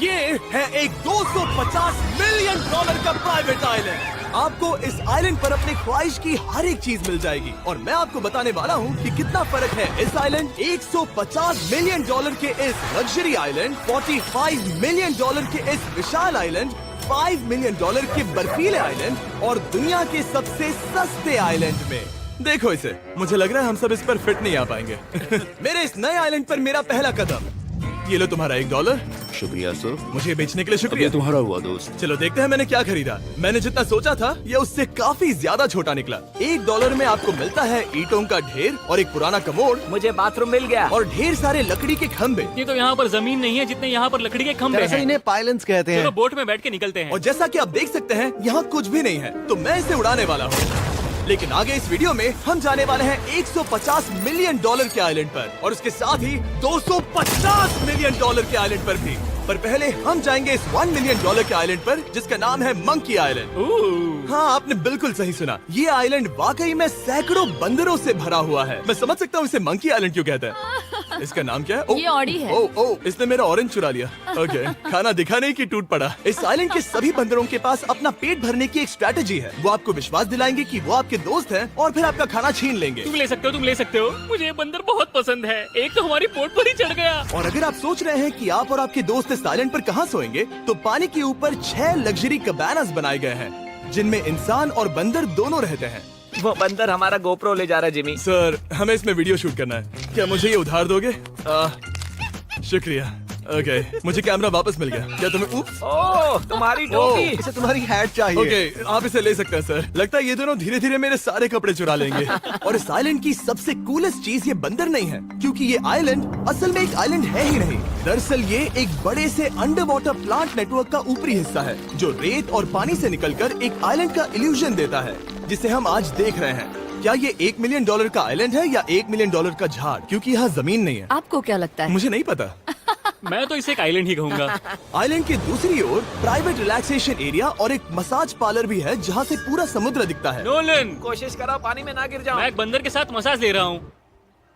ये है एक 250 मिलियन डॉलर का प्राइवेट आइलैंड। आपको इस आइलैंड पर अपनी ख्वाहिश की हर एक चीज मिल जाएगी और मैं आपको बताने वाला हूँ कि कितना फर्क है इस आइलैंड 150 मिलियन डॉलर के इस लग्जरी आइलैंड, 45 मिलियन डॉलर के इस विशाल आइलैंड, 5 मिलियन डॉलर के बर्फीले आइलैंड और दुनिया के सबसे सस्ते आइलैंड में। देखो इसे, मुझे लग रहा है हम सब इस पर फिट नहीं आ पाएंगे। मेरे इस नए आइलैंड पर मेरा पहला कदम। ये लो तुम्हारा $1। शुक्रिया सर। मुझे बेचने के लिए ये शुक्रिया। तुम्हारा हुआ दोस्त। चलो देखते हैं मैंने क्या खरीदा। मैंने जितना सोचा था ये उससे काफी ज्यादा छोटा निकला। $1 में आपको मिलता है ईंटों का ढेर और एक पुराना कमोड। मुझे बाथरूम मिल गया। और ढेर सारे लकड़ी के खंभे। ये तो यहाँ पर जमीन नहीं है जितने यहाँ पर लकड़ी के खंभे दरअसल हैं। इन्हें पाइलन्स कहते चलो हैं। बोट में बैठ के निकलते हैं। और जैसा कि आप देख सकते हैं यहाँ कुछ भी नहीं है, तो मैं इसे उड़ाने वाला हूँ। लेकिन आगे इस वीडियो में हम जाने वाले हैं 150 मिलियन डॉलर के आइलैंड पर और उसके साथ ही 250 मिलियन डॉलर के आइलैंड पर भी। पर पहले हम जाएंगे इस 1 मिलियन डॉलर के आइलैंड पर जिसका नाम है मंकी आइलैंड। हाँ, आपने बिल्कुल सही सुना। ये आइलैंड वाकई में सैकड़ों बंदरों से भरा हुआ है। मैं समझ सकता हूँ इसे मंकी आइलैंड क्यों कहते हैं। इसका नाम क्या है? ये ऑडी है। ओ, इसने मेरा ऑरेंज चुरा लिया। ओके, खाना दिखा नहीं कि टूट पड़ा। इस आइलैंड के सभी बंदरों के पास अपना पेट भरने की एक स्ट्रेटेजी है। वो आपको विश्वास दिलाएंगे कि वो आपके दोस्त हैं और फिर आपका खाना छीन लेंगे। तुम ले सकते हो। मुझे ये बंदर बहुत पसंद है। एक तो हमारी बोट पर ही चढ़ गया। और अगर आप सोच रहे हैं कि आप और आपके दोस्त इस आइलैंड पर कहाँ सोएंगे, तो पानी के ऊपर 6 लग्जरी कबानास बनाए गए हैं जिनमें इंसान और बंदर दोनों रहते हैं। वो बंदर हमारा गोप्रो ले जा रहा है जिमी। सर, हमें इसमें वीडियो शूट करना है। क्या मुझे ये उधार दोगे? शुक्रिया। ओके, मुझे कैमरा वापस मिल गया। क्या तुम्हें? उप्स। ओह, तुम्हारी टोपी। इसे तुम्हारी हैट चाहिए। ओके, आप इसे ले सकते हैं सर। लगता है ये दोनों धीरे धीरे मेरे सारे कपड़े चुरा लेंगे। और इस आइलैंड की सबसे कूलेस्ट चीज ये बंदर नहीं है, क्योंकि ये आइलैंड असल में एक आइलैंड है ही नहीं। दरअसल ये एक बड़े से अंडर वाटर प्लांट नेटवर्क का ऊपरी हिस्सा है जो रेत और पानी से निकलकर एक आइलैंड का इल्यूजन देता है जिसे हम आज देख रहे हैं। क्या ये $1 मिलियन का आइलैंड है या $1 मिलियन का झाड़? क्योंकि यहाँ जमीन नहीं है। आपको क्या लगता है? मुझे नहीं पता। मैं तो इसे एक आइलैंड ही कहूँगा। आइलैंड के दूसरी ओर प्राइवेट रिलैक्सेशन एरिया और एक मसाज पार्लर भी है जहाँ से पूरा समुद्र दिखता है। नोलन, कोशिश करो पानी में ना गिर जाओ। मैं एक बंदर के साथ मसाज ले रहा हूँ।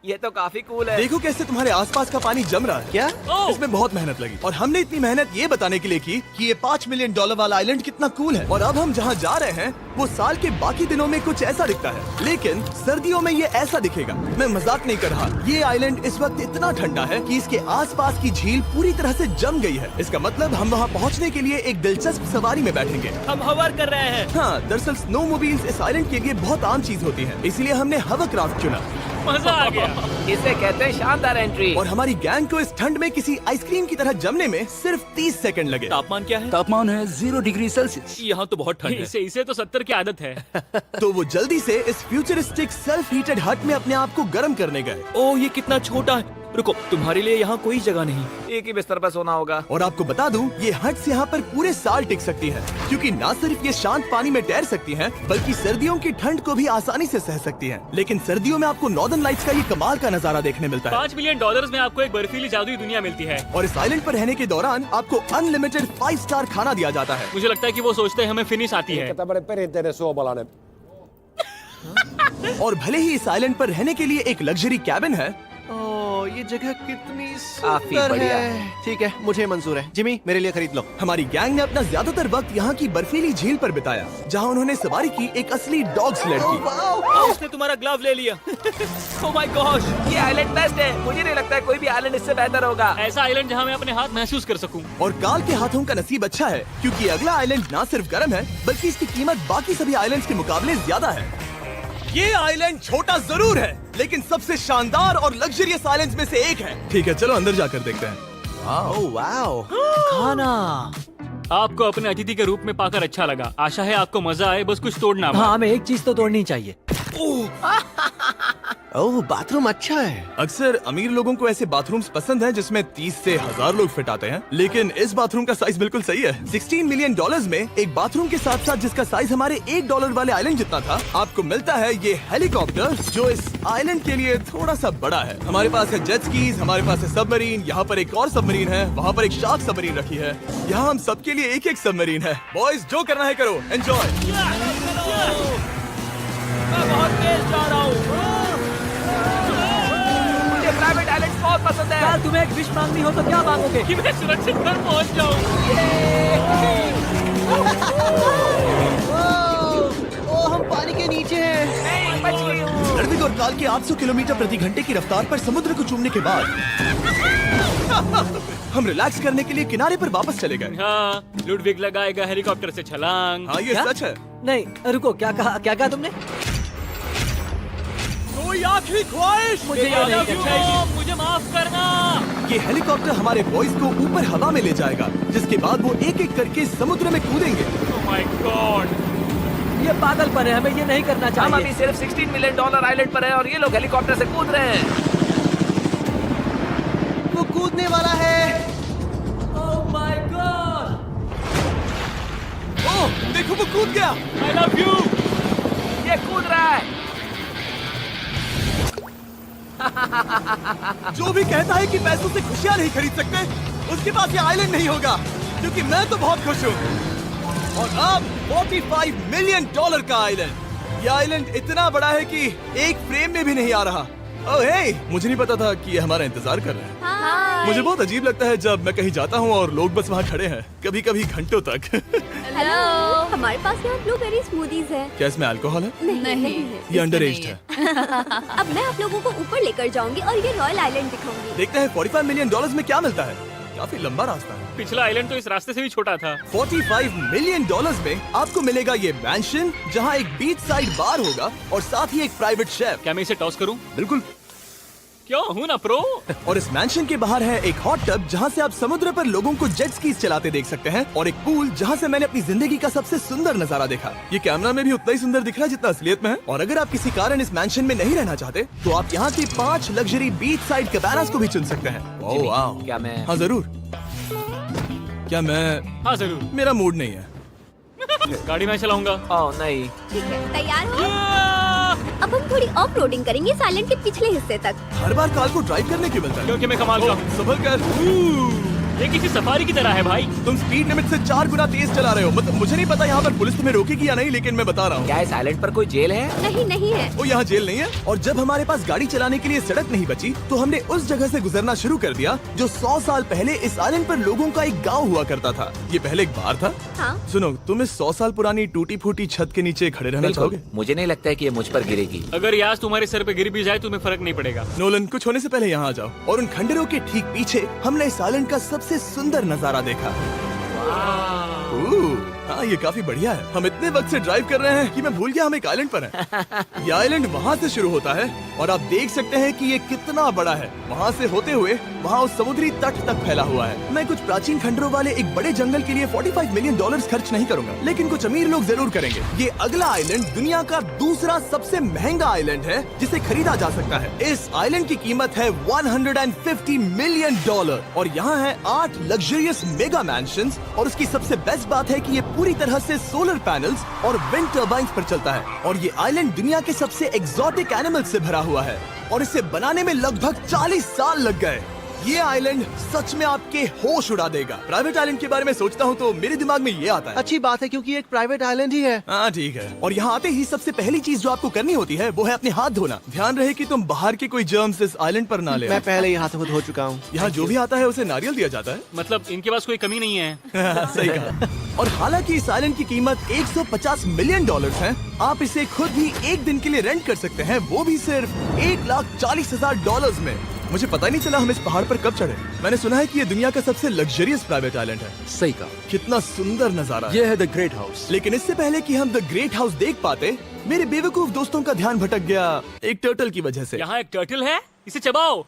ये तो काफी कूल है। देखो कैसे तुम्हारे आसपास का पानी जम रहा है। क्या? ओह! इसमें बहुत मेहनत लगी और हमने इतनी मेहनत ये बताने के लिए की कि ये $5 मिलियन वाला आइलैंड कितना कूल है। और अब हम जहाँ जा रहे हैं वो साल के बाकी दिनों में कुछ ऐसा दिखता है, लेकिन सर्दियों में ये ऐसा दिखेगा। मैं मजाक नहीं कर रहा। ये आइलैंड इस वक्त इतना ठंडा है कि इसके आसपास की झील पूरी तरह से जम गई है। इसका मतलब हम वहाँ पहुँचने के लिए एक दिलचस्प सवारी में बैठेंगे। हम हवर कर रहे हैं। हाँ, दरअसल स्नोमोबाइल्स इस आइलैंड के लिए बहुत आम चीज होती है, इसलिए हमने हवरक्राफ्ट चुना। मजा आ गया। इसे कहते हैं शानदार एंट्री। और हमारी गैंग को इस ठंड में किसी आइसक्रीम की तरह जमने में सिर्फ 30 सेकंड लगे। तापमान क्या है? तापमान है 0 डिग्री सेल्सियस। यहाँ तो बहुत ठंड है। इसे तो 70 की आदत है। तो वो जल्दी से इस फ्यूचरिस्टिक सेल्फ हीटेड हट में अपने आप को गर्म करने गए। ओह, ये कितना छोटा है। रुको, तुम्हारे लिए यहाँ कोई जगह नहीं। एक ही बिस्तर पर सोना होगा। और आपको बता दूं, ये हट्स यहाँ पर पूरे साल टिक सकती हैं, क्योंकि ना सिर्फ ये शांत पानी में तैर सकती हैं, बल्कि सर्दियों की ठंड को भी आसानी से सह सकती हैं। लेकिन सर्दियों में आपको नॉर्दर्न लाइट्स का ये कमाल का नजारा देखने मिलता है। $5 मिलियन में आपको एक बर्फीली जादुई दुनिया मिलती है। और इस आइलैंड पर रहने के दौरान आपको अनलिमिटेड 5 स्टार खाना दिया जाता है। मुझे लगता है कि वो सोचते हैं हमें फिनिश आती है। tämmöinen perinteinen suomalainen. और भले ही इस आइलैंड पर रहने के लिए एक लग्जरी कैबिन है, ओह, ये जगह कितनी काफी सुंदर बढ़िया है। ठीक है, मुझे मंजूर है। जिमी, मेरे लिए खरीद लो। हमारी गैंग ने अपना ज्यादातर वक्त यहाँ की बर्फीली झील पर बिताया, जहाँ उन्होंने सवारी की एक असली डॉग स्लेड की। उसने तुम्हारा ग्लव ले लिया। ओह माय गॉश, ये आइलैंड बेस्ट है। मुझे नहीं लगता है कोई भी आइलैंड इससे बेहतर होगा। ऐसा आइलैंड जहाँ मैं अपने हाथ महसूस कर सकूँ। और काल के हाथों का नसीब अच्छा है, क्योंकि अगला आइलैंड ना सिर्फ गर्म है, बल्कि इसकी कीमत बाकी सभी आइलैंड्स के मुकाबले ज्यादा है। ये आइलैंड छोटा जरूर है, लेकिन सबसे शानदार और लग्जरियस आइलैंड्स में से एक है। ठीक है, चलो अंदर जाकर देखते हैं। ओह वाओ, खाना। आपको अपने अतिथि के रूप में पाकर अच्छा लगा। आशा है आपको मजा आए, बस कुछ तोड़ना मत। हाँ, हमें एक चीज तो तोड़नी चाहिए। ओह, बाथरूम अच्छा है। अक्सर अमीर लोगों को ऐसे बाथरूम्स पसंद हैं जिसमें 30 से 1000 लोग फिट आते हैं, लेकिन इस बाथरूम का साइज बिल्कुल सही है। $16 मिलियन में एक बाथरूम के साथ साथ जिसका साइज हमारे $1 वाले आइलैंड जितना था, आपको मिलता है ये हेलीकॉप्टर जो इस आइलैंड के लिए थोड़ा सा बड़ा है। हमारे पास है जेट स्कीज, हमारे पास है सबमरीन, यहाँ पर एक और सबमरीन है, वहाँ पर एक शार्क सबमरीन रखी है। यहाँ हम सबके लिए एक एक सबमरीन है। बॉयज, जो करना है करो, एंजॉय। मैं बहुत तेज जा रहा हूँ। मुझे प्राइवेट आइलैंड बहुत पसंद है। यार, तुम्हें एक विश मांगनी हो तो क्या मांगोगे? कि मैं सुरक्षित घर पहुँच जाऊँ। 800 किलोमीटर प्रति घंटे की रफ्तार पर समुद्र को चूमने के बाद हम रिलैक्स करने के लिए किनारे पर वापस चले गए। हाँ, लुडविग लगाएगा हेलीकॉप्टर से छलांग। हाँ, ये क्या? सच है। नहीं रुको, क्या कहा तुमने? कोई आखिरी ख्वाहिश? मुझे ये नहीं करना चाहिए। मुझे माफ करना। ये हेलीकॉप्टर हमारे बॉयज को ऊपर हवा में ले जाएगा, जिसके बाद वो एक एक करके समुद्र में कूदेंगे। Oh my God! ये पागलपन है, हमें ये नहीं करना चाहिए। हम अभी सिर्फ $16 मिलियन आइलैंड पर है और ये लोग हेलीकॉप्टर से कूद रहे हैं। वो कूदने वाला है। Oh my God! ओह, देखो वो कूद गया। I love you. ये कूद रहा है। जो भी कहता है कि पैसों से खुशियां नहीं खरीद सकते, उसके पास ये आइलैंड नहीं होगा, क्योंकि मैं तो बहुत खुश हूँ। और अब $45 मिलियन का आइलैंड। ये आइलैंड इतना बड़ा है कि एक फ्रेम में भी नहीं आ रहा। ओह हे, मुझे नहीं पता था कि ये हमारा इंतजार कर रहे हैं। मुझे बहुत अजीब लगता है जब मैं कहीं जाता हूँ और लोग बस वहाँ खड़े हैं, कभी कभी घंटों तक। हेलो, हमारे पास यहाँ ब्लूबेरी स्मूदीज है। क्या इसमें अल्कोहल है? नहीं है। ये अंडर एज्ड है। अब मैं आप लोगों को ऊपर लेकर जाऊंगी और ये रॉयल आइलैंड दिखाऊंगी। देखते हैं $45 मिलियन में क्या मिलता है। काफी लंबा रास्ता है। पिछला आइलैंड तो इस रास्ते से भी छोटा था। $45 मिलियन में आपको मिलेगा ये मैंशन, जहाँ एक बीच साइड बार होगा और साथ ही एक प्राइवेट शेफ। क्या मैं इसे टॉस करूं? बिल्कुल। क्यों हूं ना प्रो। और इस मैंशन के बाहर है एक हॉट टब, जहाँ से आप समुद्र पर लोगों को जेट स्कीज चलाते देख सकते हैं, और एक पूल जहाँ से मैंने अपनी जिंदगी का सबसे सुंदर नजारा देखा। ये कैमरा में भी उतना ही सुंदर दिख रहा है जितना असलियत में है। और अगर आप किसी कारण इस मैंशन में नहीं रहना चाहते, तो आप यहाँ की 5 लग्जरी बीच साइड कैबानास को भी चुन सकते हैं। ओह वाह। क्या मैं? हाँ जरूर। क्या मैं? हाँ जरूर। मेरा मूड नहीं है। गाड़ी मैं चलाऊंगा। ओह नहीं। ठीक है, तैयार हो? अब हम थोड़ी ऑफ रोडिंग करेंगे इस आइलैंड के पिछले हिस्से तक। हर बार कार को ड्राइव करने क्यों मिलता है? क्योंकि मैं कमाल का हूं। संभल कर। ये किसी सफारी की तरह है भाई। तुम स्पीड लिमिट से 4 गुना तेज चला रहे हो। मतलब मुझे नहीं पता यहाँ पर पुलिस तुम्हें रोकेगी या नहीं, लेकिन मैं बता रहा हूँ। क्या इस आइलैंड पर कोई जेल है? नहीं है। वो यहाँ जेल नहीं है। और जब हमारे पास गाड़ी चलाने के लिए सड़क नहीं बची, तो हमने उस जगह से गुजरना शुरू कर दिया जो 100 साल पहले इस आइलैंड पर लोगों का एक गांव हुआ करता था। ये पहले एक बार था। हाँ। सुनो, तुम इस 100 साल पुरानी टूटी फूटी छत के नीचे खड़े रहना चाहोगे? मुझे नहीं लगता है कि ये मुझ पर गिरेगी। अगर ये आज तुम्हारे सर पे गिर भी जाए तुम्हें फर्क नहीं पड़ेगा। नोलन, कुछ होने से पहले यहाँ आ जाओ। और उन खंडरों के ठीक पीछे हमने इस आइलैंड का सबसे सुंदर नजारा देखा। हाँ, ये काफी बढ़िया है। हम इतने वक्त से ड्राइव कर रहे हैं कि मैं भूल गया हम एक आइलैंड पर हैं। ये आइलैंड वहाँ से शुरू होता है और आप देख सकते हैं कि ये कितना बड़ा है। वहाँ से होते हुए वहाँ उस समुद्री तट तक फैला हुआ है। मैं कुछ प्राचीन खंडरों वाले एक बड़े जंगल के लिए $45 मिलियन खर्च नहीं करूंगा, लेकिन कुछ अमीर लोग जरूर करेंगे। ये अगला आइलैंड दुनिया का दूसरा सबसे महंगा आइलैंड है जिसे खरीदा जा सकता है। इस आइलैंड की कीमत है $150 मिलियन और यहाँ है 8 लग्जरियस मेगा मैंशंस। और उसकी सबसे बेस्ट बात है कि ये पूरी तरह से सोलर पैनल्स और विंड टर्बाइन्स पर चलता है। और ये आइलैंड दुनिया के सबसे एक्सोटिक एनिमल्स से भरा हुआ है और इसे बनाने में लगभग 40 साल लग गए। ये आइलैंड सच में आपके होश उड़ा देगा। प्राइवेट आइलैंड के बारे में सोचता हूँ तो मेरे दिमाग में ये आता है। अच्छी बात है क्योंकि एक प्राइवेट आइलैंड ही है। हाँ ठीक है। और यहाँ आते ही सबसे पहली चीज जो आपको करनी होती है वो है अपने हाथ धोना। ध्यान रहे कि तुम बाहर के कोई जर्म्स इस आइलैंड पर ना ले। मैं पहले ही हाथों को धो चुका हूँ। यहाँ जो भी आता है उसे नारियल दिया जाता है। मतलब इनके पास कोई कमी नहीं है। सही कहा। और हालांकि इस आइलैंड की कीमत $150 मिलियन है, आप इसे खुद भी एक दिन के लिए रेंट कर सकते हैं, वो भी सिर्फ $1,40,000 में। मुझे पता ही नहीं चला हम इस पहाड़ पर कब चढ़े। मैंने सुना है कि ये दुनिया का सबसे लग्जरियस प्राइवेट आइलैंड है। सही कहा। कितना सुंदर नजारा है। ये है द ग्रेट हाउस। लेकिन इससे पहले कि हम द ग्रेट हाउस देख पाते, मेरे बेवकूफ दोस्तों का ध्यान भटक गया एक टर्टल की वजह से। यहाँ एक टर्टल है, इसे चबाओ।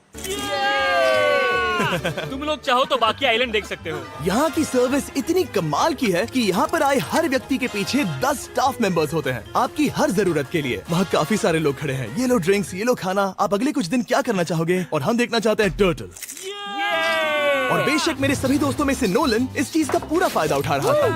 तुम लोग चाहो तो बाकी आइलैंड देख सकते हो। यहाँ की सर्विस इतनी कमाल की है कि यहाँ पर आए हर व्यक्ति के पीछे 10 स्टाफ मेंबर्स होते हैं आपकी हर जरूरत के लिए। वहाँ काफी सारे लोग खड़े हैं। ये लो ड्रिंक्स, ये लो खाना। आप अगले कुछ दिन क्या करना चाहोगे? और हम देखना चाहते हैं टर्टल। और बेशक मेरे सभी दोस्तों में से नोलन इस चीज का पूरा फायदा उठा रहा था।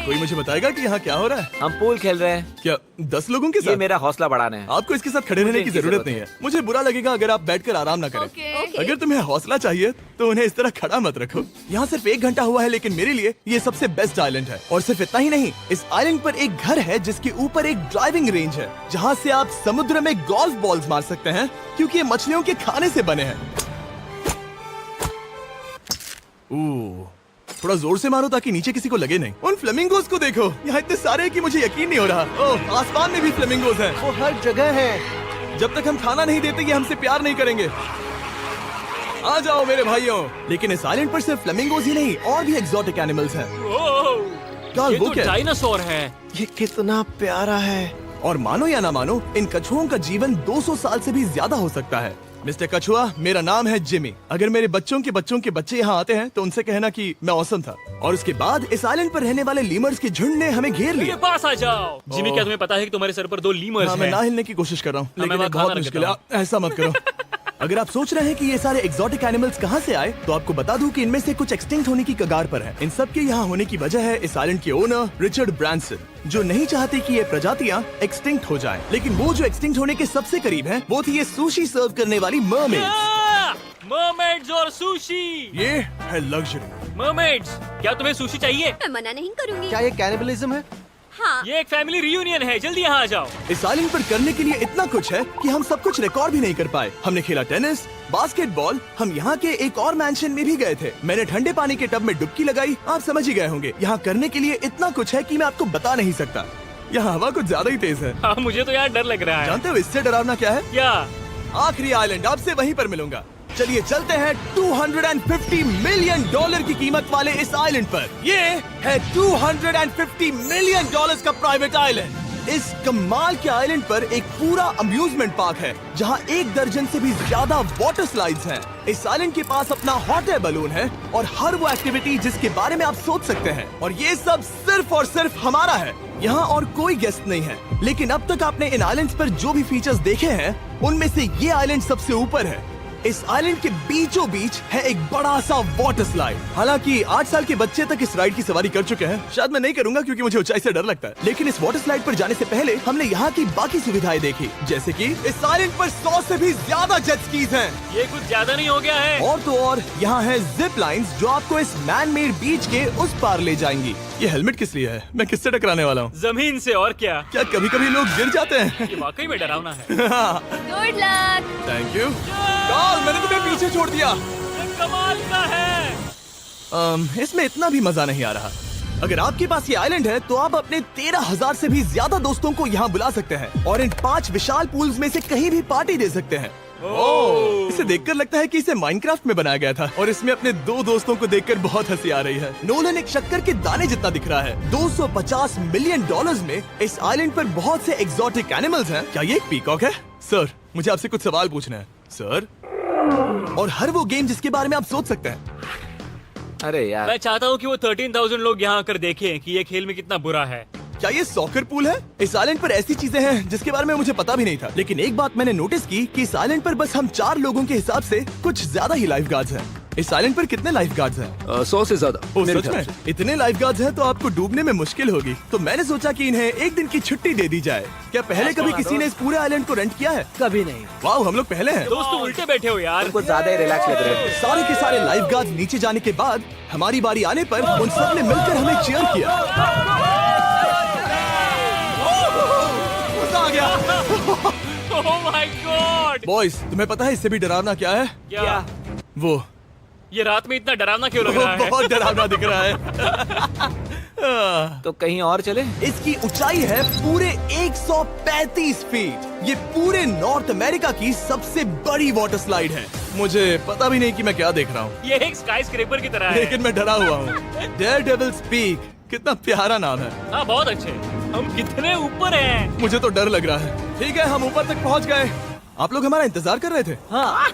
कोई मुझे बताएगा कि यहाँ क्या हो रहा है? हम पूल खेल रहे हैं। क्या 10 लोगों के ये साथ? मेरा हौसला बढ़ाना है। आपको इसके साथ खड़े रहने की इनकी जरूरत नहीं है। मुझे बुरा लगेगा अगर आप बैठकर आराम ना करें। Okay. अगर तुम्हें हौसला चाहिए तो उन्हें इस तरह खड़ा मत रखो। यहाँ सिर्फ 1 घंटा हुआ है, लेकिन मेरे लिए ये सबसे बेस्ट आइलैंड है। और सिर्फ इतना ही नहीं, इस आइलैंड पर एक घर है जिसके ऊपर एक ड्राइविंग रेंज है, जहाँ से आप समुद्र में गोल्फ बॉल्स मार सकते हैं, क्योंकि ये मछलियों के खाने से बने हैं। थोड़ा जोर से मारो ताकि नीचे किसी को लगे नहीं। उन फ्लेमिंगोज को देखो, यहाँ इतने सारे हैं कि मुझे यकीन नहीं हो रहा। ओह, आसमान में भी फ्लेमिंगोज हैं। वो हर जगह है। जब तक हम खाना नहीं देते ये हमसे प्यार नहीं करेंगे। आ जाओ मेरे भाइयों। लेकिन इस आइलैंड पर सिर्फ फ्लेमिंगोज ही नहीं, और भी एक्सोटिक एनिमल्स हैं। ये वो तो क्या है? डायनासोर है। ये कितना प्यारा है। और मानो या ना मानो, इन कछुओं का जीवन 200 साल से भी ज्यादा हो सकता है। मिस्टर कछुआ, मेरा नाम है जिमी। अगर मेरे बच्चों के बच्चे यहाँ आते हैं तो उनसे कहना कि मैं औसम था। और उसके बाद इस आइलैंड पर रहने वाले लीमर्स के झुंड ने हमें घेर मेरे लिया। पास आ जाओ। जिमी, क्या तुम्हें पता है कि तुम्हारे सर पर 2 लीमर्स हाँ, मैं हैं? ना हिलने की कोशिश कर रहा हूँ, मैं लेकिन वहाँ ये बहुत खाना मुश्किल है। रखता ऐसा मत करो। अगर आप सोच रहे हैं कि ये सारे एक्सोटिक एनिमल्स कहाँ से आए, तो आपको बता दूं कि इनमें से कुछ एक्सटिंक्ट होने की कगार पर हैं। इन सब के यहाँ होने की वजह है इस आइलैंड के ओनर रिचर्ड ब्रांसन, जो नहीं चाहते कि ये प्रजातियाँ एक्सटिंक्ट हो जाएं। लेकिन वो जो एक्सटिंक्ट होने के सबसे करीब हैं, वो थी ये सुशी सर्व करने वाली मरमेड्स। मर्मेड्स और सुशी। ये है लग्जरी। मर्मेड्स, क्या तुम्हें सुशी चाहिए? मैं मना नहीं करूंगी। क्या ये कैनिबलिज्म है? हाँ। ये एक फैमिली रियूनियन है, जल्दी यहाँ आ जाओ। इस आइलैंड पर करने के लिए इतना कुछ है कि हम सब कुछ रिकॉर्ड भी नहीं कर पाए। हमने खेला टेनिस, बास्केटबॉल, हम यहाँ के एक और मैंशन में भी गए थे। मैंने ठंडे पानी के टब में डुबकी लगाई। आप समझ ही गए होंगे, यहाँ करने के लिए इतना कुछ है कि मैं आपको बता नहीं सकता। यहाँ हवा कुछ ज्यादा ही तेज है। हाँ, मुझे तो यार डर लग रहा है। जानते हो इससे डरावना क्या है? क्या? आखिरी आइलैंड, आपसे वहीं पर मिलूंगा। चलिए चलते हैं $250 मिलियन की कीमत वाले इस आइलैंड पर। ये है $250 मिलियन का प्राइवेट आइलैंड। इस कमाल के आइलैंड पर एक पूरा अम्यूजमेंट पार्क है, जहां 1 दर्जन से भी ज्यादा वाटर स्लाइड्स हैं। इस आइलैंड के पास अपना हॉट एयर बलून है और हर वो एक्टिविटी जिसके बारे में आप सोच सकते हैं। और ये सब सिर्फ और सिर्फ हमारा है। यहाँ और कोई गेस्ट नहीं है। लेकिन अब तक आपने इन आइलैंड्स पर जो भी फीचर्स देखे हैं, उनमें से ये आइलैंड सबसे ऊपर है। इस आइलैंड के बीचों बीच है एक बड़ा सा वाटर स्लाइड। हालांकि 8 साल के बच्चे तक इस राइड की सवारी कर चुके हैं। शायद मैं नहीं करूंगा क्योंकि मुझे ऊंचाई से डर लगता है। लेकिन इस वाटर स्लाइड पर जाने से पहले हमने यहाँ की बाकी सुविधाएं देखी, जैसे कि इस आइलैंड पर 100 से भी ज्यादा जेट स्कीज हैं। ये कुछ ज्यादा नहीं हो गया है? और तो और यहाँ है जिप लाइन्स जो आपको इस मैन मेड बीच के उस पार ले जाएंगी। ये हेलमेट किस लिए है? मैं किससे टकराने वाला हूँ? जमीन से, और क्या? क्या कभी कभी लोग गिर जाते हैं? ये वाकई में डरावना है। Good luck. Thank you. Carl, मैंने तुम्हें पीछे छोड़ दिया। ये कमाल का है। इसमें इतना भी मजा नहीं आ रहा। अगर आपके पास ये आइलैंड है तो आप अपने 13,000 से भी ज्यादा दोस्तों को यहाँ बुला सकते हैं और इन 5 विशाल पूल्स में से कहीं भी पार्टी दे सकते हैं। ओह, इसे देखकर लगता है कि इसे माइनक्राफ्ट में बनाया गया था और इसमें अपने 2 दोस्तों को देखकर बहुत हंसी आ रही है। नोलन एक शक्कर के दाने जितना दिख रहा है। $250 मिलियन में इस आइलैंड पर बहुत से एक्सोटिक एनिमल्स हैं। क्या ये एक पीकॉक है? सर, मुझे आपसे कुछ सवाल पूछना है सर। और हर वो गेम जिसके बारे में आप सोच सकते हैं। अरे यार, मैं चाहता हूँ कि वो 13,000 लोग यहाँ आकर देखें कि ये खेल में कितना बुरा है। क्या ये सॉकर पूल है? इस आइलैंड पर ऐसी चीजें हैं जिसके बारे में मुझे पता भी नहीं था। लेकिन एक बात मैंने नोटिस की कि इस आइलैंड पर बस हम 4 लोगों के हिसाब से कुछ ज्यादा ही लाइफ गार्ड्स हैं। इस आइलैंड पर कितने लाइफ गार्ड्स हैं? 100 से ज्यादा। ओह, मेरे सच ख्याल में? से। इतने लाइफ गार्ड्स हैं तो आपको डूबने में मुश्किल होगी। तो मैंने सोचा कि इन्हें एक दिन की छुट्टी दे दी जाए। क्या पहले कभी किसी ने इस पूरे आइलैंड को रेंट किया है? कभी नहीं। वाह, हम लोग पहले हैं। दोस्त, तुम उल्टे बैठे हो यार। कुछ ज्यादा ही रिलैक्स लग रहे हैं। सारे के सारे लाइफ गार्ड्स नीचे जाने के बाद हमारी बारी आने पर उन सब ने मिलकर हमें चीयर किया। मजा आ गया। ओह माय गॉड। बॉयज, तुम्हें पता है इससे भी डरावना क्या है? क्या? वो ये रात में इतना डरावना क्यों लग रहा है? बहुत डरावना दिख रहा है। तो कहीं और चले? इसकी ऊंचाई है पूरे 135 फीट। ये पूरे नॉर्थ अमेरिका की सबसे बड़ी वाटर स्लाइड है। मुझे पता भी नहीं कि मैं क्या देख रहा हूँ, ये एक स्काई स्क्रेपर की तरह है। लेकिन मैं डरा हुआ हूँ। डेयरडेविल्स पीक, कितना प्यारा नाम है। हाँ, बहुत अच्छे। हम कितने ऊपर हैं? मुझे तो डर लग रहा है। ठीक है, हम ऊपर तक पहुँच गए। आप लोग हमारा इंतजार कर रहे थे? हाँ।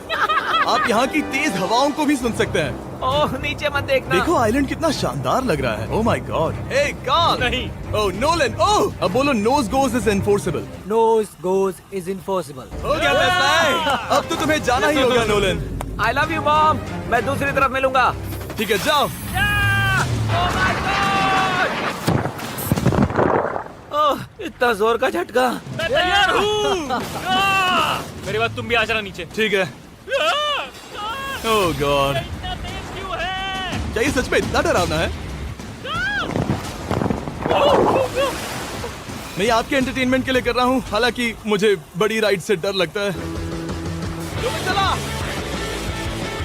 आप यहाँ की तेज हवाओं को भी सुन सकते हैं। ओह, नीचे मत देखना। देखो आइलैंड कितना शानदार लग रहा है। Oh my God. Hey Carl. नहीं। Oh Nolan. ओह, अब बोलो nose goes is enforceable. Nose goes is enforceable. हो गया फैसला है। अब तो तुम्हें जाना ही होगा Nolan. I love you mom. मैं दूसरी तरफ मिलूंगा। ठीक है, जाओ। ओह, इतना जोर का झटका। मैं तैयार हूँ। मेरे बाद तुम भी आ जाना नीचे। ठीक है। ओह गॉड, इतना तेज क्यों है? क्या ये सच में इतना डरावना है? मैं ये आपके एंटरटेनमेंट के लिए कर रहा हूँ, हालांकि मुझे बड़ी राइड से डर लगता है। चला।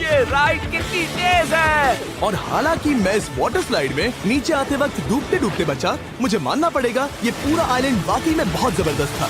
ये राइड कितनी तेज है। और हालांकि मैं इस वाटर स्लाइड में नीचे आते वक्त डूबते डूबते बचा, मुझे मानना पड़ेगा ये पूरा आइलैंड वाकई में बहुत जबरदस्त था।